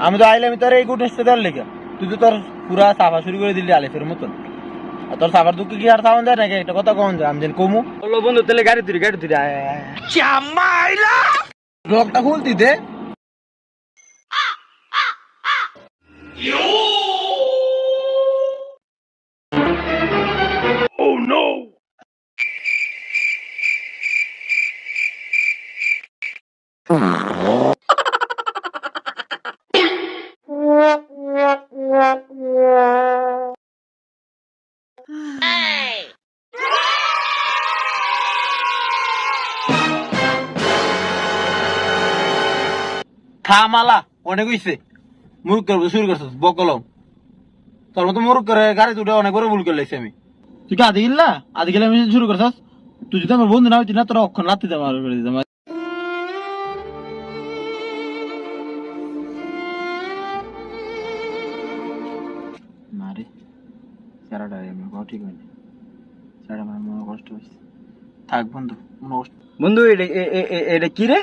আমি তো আইলে আমি তোর এই গুডনেসটা দেওয়ার লেগে তুই তো তোর পুরা সাফা শুরু করে দিলি আলিফের মতন। আর তোর সাফার দুঃখ কি আর সাউন্ড যায় নাকি? একটা কথা কম যায় আমি যেন কমু বললো বন্ধু তাহলে গাড়ি তুই ব্লকটা খুলতি দে। থামালা অনেক হইছে, মুরুখ করবো শুরু করছিস বকলম। তোর মতো মুরুখ করে গাড়ি উঠে অনেক বড় ভুল করে লাইছি আমি। তুই কি আদি গেল আদি গেলে আমি শুরু করছিস? তুই যদি আমার বন্ধু না হইতি না তোরা অক্ষণ লাত্তি দিতাম আর করে দিতাম। না রে স্যারাটা এমনি ঠিক হয়নি, স্যারা আমার মনে কষ্ট হয়েছে। থাক বন্ধু, মনে কষ্ট। বন্ধু এটা কি রে?